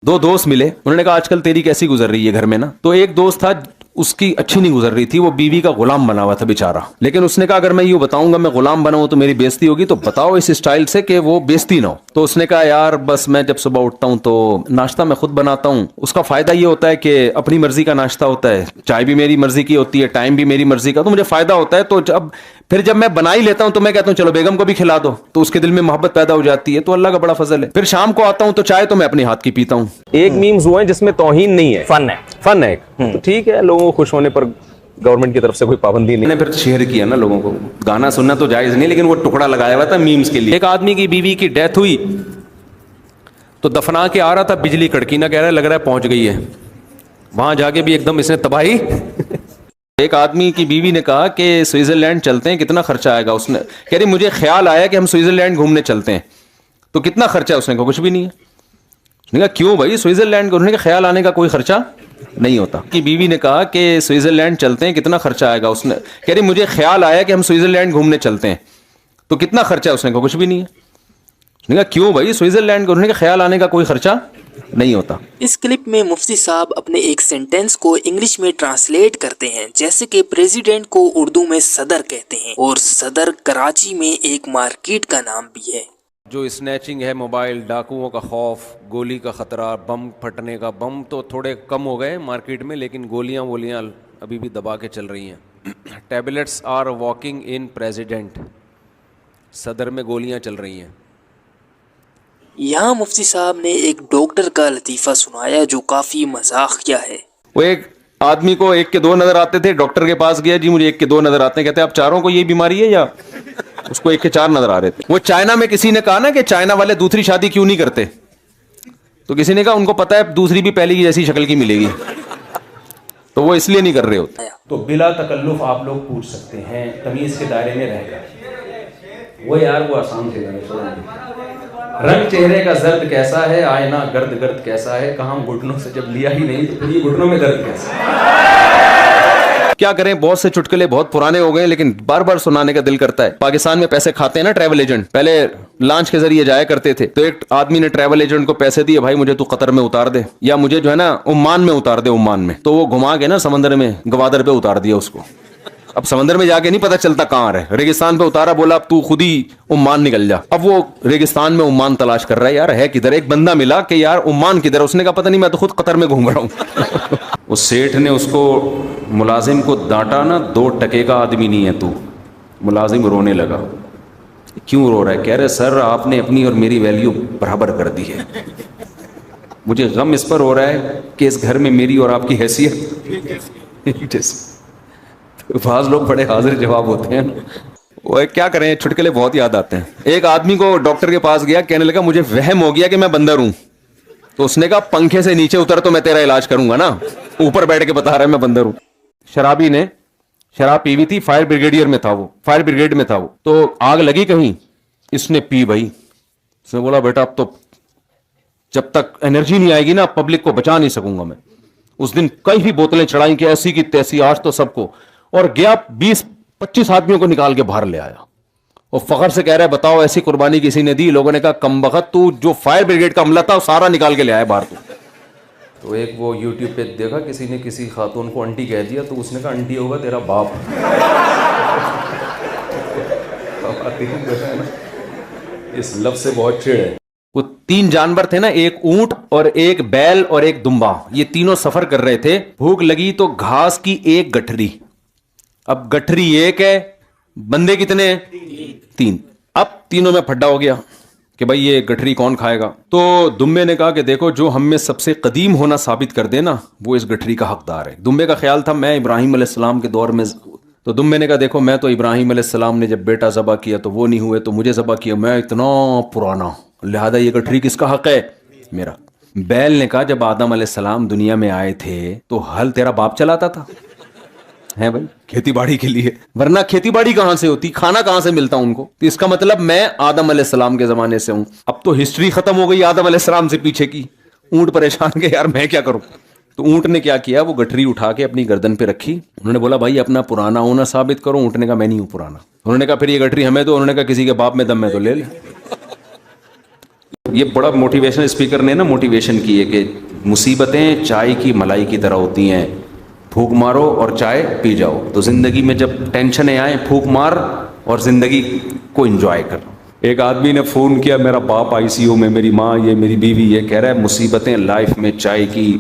दो दोस्त मिले, उन्होंने कहा आजकल तेरी कैसी गुजर रही है घर में ना। तो एक दोस्त था, उसकी अच्छी नहीं गुजर रही थी, वो बीवी का गुलाम बना हुआ था बेचारा। लेकिन उसने कहा अगर मैं यूं बताऊंगा मैं गुलाम बना हूं तो मेरी बेइज्जती होगी, तो बताओ इस स्टाइल से कि वो बेइज्जती ना हो। तो उसने कहा यार बस मैं जब सुबह उठता हूं तो नाश्ता मैं खुद बनाता हूं। उसका फायदा ये होता है कि अपनी मर्जी का नाश्ता होता है, चाय भी मेरी मर्जी की होती है, टाइम भी मेरी मर्जी का, तो मुझे फायदा होता है। तो जब मैं बना ही लेता हूं तो मैं कहता हूं चलो बेगम को भी खिला दो, तो उसके दिल में मोहब्बत पैदा हो जाती है। तो अल्लाह का बड़ा फजल है। फिर शाम को आता हूं तो चाय तो मैं अपने हाथ की पीता हूं। एक मीम्स हुए हैं जिसमें तौहीन नहीं है, फन है तो ठीक है, लोगों को खुश होने पर गवर्नमेंट की तरफ से कोई पाबंदी नहीं। मैंने फिर शेयर किया ना लोगों को, गाना सुनना तो जायज नहीं, लेकिन वो टुकड़ा लगाया हुआ था मीम्स के लिए। एक आदमी की बीवी की डेथ हुई तो दफना के आ रहा था, बिजली कड़की ना, कह रहा है लग रहा है पहुंच गई है। वहां जाके भी एकदम इसने तबाही। एक आदमी की बीवी ने कहा कि स्विट्जरलैंड चलते हैं, कितना खर्चा आएगा। उसने कह रही मुझे ख्याल आया कि हम स्विट्जरलैंड घूमने चलते हैं, तो कितना खर्चा है। उसने कहा कुछ भी नहीं है। उसने कहा क्यों भाई स्विट्जरलैंड को? उन्होंने कहा ख्याल आने का कोई खर्चा नहीं होता। कि बीवी ने कहा कि स्विट्जरलैंड चलते हैं, कितना खर्चा आएगा। उसने कह रही मुझे ख्याल आया कि हम स्विट्जरलैंड घूमने चलते हैं, तो कितना खर्चा है। उसने कहा कुछ भी नहीं है। उसने कहा क्यों भाई स्विट्जरलैंड को? उन्होंने कहा ख्याल आने का कोई खर्चा नहीं होता। इस क्लिप में मुफ्ती साहब अपने एक सेंटेंस को इंग्लिश में ट्रांसलेट करते हैं, जैसे कि प्रेसिडेंट को उर्दू में सदर कहते हैं और सदर कराची में एक मार्केट का नाम भी है। जो स्नैचिंग है, मोबाइल, डाकुओं का खौफ, गोली का खतरा, बम फटने का, बम तो थोड़े कम हो गए मार्केट में, लेकिन गोलियां अभी भी दबा के चल रही हैं। Tablets are walking in president, सदर में गोलियां चल रही हैं। यहाँ मुफ्ती साहब ने एक डॉक्टर का लतीफ़ा सुनाया जो काफ़ी मज़ाक़िया है। वो एक आदमी को एक के दो नजर आते थे, डॉक्टर के पास गया, जी मुझे एक के दो नजर आते हैं। कहते हैं आप चारों को ये बीमारी है? या उसको एक के चार नजर आ रहे थे। वो चाइना में किसी ने कहा ना कि चाइना वाले दूसरी शादी क्यों नहीं करते, तो किसी ने कहा उनको पता है दूसरी भी पहले की जैसी शक्ल की मिलेगी, तो वो इसलिए नहीं कर रहे होते। तो बिला तकल्लुफ आप लोग पूछ सकते हैं, तमीज के दायरे में रहकर। वो यार वो आसान थे, रंग चेहरे का जर्द कैसा है, आईना गर्द गर्द कैसा है, कहा घुटनों से जब लिया ही नहीं तो फिर ये घुटनों में दर्द कैसा है। क्या करें, बहुत से चुटकुले बहुत पुराने हो गए, लेकिन बार बार सुनाने का दिल करता है। पाकिस्तान में पैसे खाते हैं ना ट्रैवल एजेंट, पहले लॉन्च के जरिए जाया करते थे। तो एक आदमी ने ट्रैवल एजेंट को पैसे दिए, भाई मुझे तू कतर में उतार दे, या मुझे जो है ना ओमान में उतार दे, ओमान में। तो वो घुमा के ना समंदर में गवादर पे उतार दिया उसको। अब समंदर में जाके नहीं पता चलता कहाँ रहे, रेगिस्तान पे उतारा, बोला अब तू खुद ही उम्मान निकल जा। अब वो रेगिस्तान में उम्मान तलाश कर रहा है, यार है किधर। एक बंदा मिला कि यार उम्मान किधर, उसने कहा पता नहीं मैं तो खुद कतर में घूम रहा हूँ। उस सेठ ने उसको मुलाजिम को डांटा ना, 2 टके का आदमी नहीं है तू। मुलाजिम रोने लगा। क्यों रो रहा है? कह रहे सर आपने अपनी और मेरी वैल्यू बराबर कर दी है, मुझे गम इस पर हो रहा है कि इस घर में मेरी और आपकी हैसियत। बाज़ लोग बड़े हाजिर जवाब होते हैं। वो क्या करें, चुटकुले बहुत याद आते हैं। एक आदमी को डॉक्टर के पास गया, कहने लगा मुझे वहम हो गया कि मैं बंदर हूं। तो उसने कहा पंखे से नीचे उतर तो मैं तेरा इलाज करूंगा ना, ऊपर बैठ के बता रहा है मैं बंदर हूं। शराबी ने शराब पी हुई थी, फायर ब्रिगेडियर में था वो, फायर ब्रिगेड में था वो। तो आग लगी कहीं, इसने पी भाई। उसने बोला बेटा अब तो जब तक एनर्जी नहीं आएगी ना पब्लिक को बचा नहीं सकूंगा मैं। उस दिन कई भी बोतलें चढ़ाई कि ऐसी की तैसी, आज तो सबको, और गया 20-25 आदमियों को निकाल के बाहर ले आया। और फखर से कह रहा है बताओ ऐसी कुर्बानी किसी ने दी? लोगों ने कहा कमबख्त तू जो फायर ब्रिगेड का अमला था वो सारा निकाल के ले आया बाहर तू। तो एक वो यूट्यूब पे देखा किसी ने किसी खातून को आंटी कह दिया, तो उसने कहा आंटी होगा तेरा बाप। इस लफ्ज से बहुत चिढ़ है। वो 3 जानवर थे ना, एक ऊंट और एक बैल और एक दुम्बा, ये तीनों सफर कर रहे थे। भूख लगी तो घास की एक गठरी, अब गठरी एक है, बंदे कितने हैं? 3। अब तीनों में फड्डा हो गया कि भाई ये गठरी कौन खाएगा। तो दुम्बे ने कहा कि देखो जो हम में सबसे कदीम होना साबित कर देना वो इस गठरी का हकदार है। दुम्बे का ख्याल था मैं इब्राहिम अलैहिस्सलाम के दौर में। तो दुम्बे ने कहा देखो मैं तो इब्राहिम अलैहिस्सलाम ने जब बेटा ज़बह किया तो वो नहीं हुए, तो मुझे ज़बह किया, मैं इतना पुराना, लिहाजा ये गठरी किसका हक है? मेरा। बैल ने कहा जब आदम अलैहिस्सलाम दुनिया में आए थे तो हल तेरा बाप चलाता था, है भाई, खेती बाड़ी के लिए, वरना खेती बाड़ी कहां से होती, खाना कहां से मिलता उनको? तो इसका मतलब मैं आदम अलैहिस्सलाम के जमाने से हूं। अब तो हिस्ट्री खत्म हो गई आदम अलैहिस्सलाम से पीछे की। ऊंट परेशान के यार मैं क्या करूं। तो ऊंट ने क्या किया, वो गठरी उठा के अपनी गर्दन पे रखी। उन्होंने बोला भाई अपना पुराना होना साबित करो। ऊंट ने कहा मैं नहीं हूं पुराना। उन्होंने कहा फिर ये गठरी हमें तो, उन्होंने कहा किसी के बाप में दम में तो ले ले। یہ بڑا موٹیویشنل اسپیکر نے نا موٹیویشن کی ہے کہ مصیبتیں چائے کی ملائی کی طرح ہوتی ہیں, پھونک مارو اور چائے پی جاؤ. تو زندگی میں جب ٹینشنیں آئیں پھونک مار اور زندگی کو انجوائے کر. ایک آدمی نے فون کیا, میرا باپ آئی سی یو میں, میری ماں یہ, میری بیوی یہ, کہہ رہا ہے مصیبتیں لائف میں چائے کی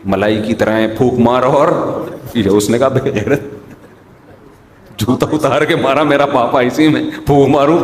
ملائی کی طرح ہیں, پھونک مار اور پی جاؤ. اس نے کہا بغیر جوتا اتار کے مارا, میرا باپ آئی سی یو میں, پھونک ماروں.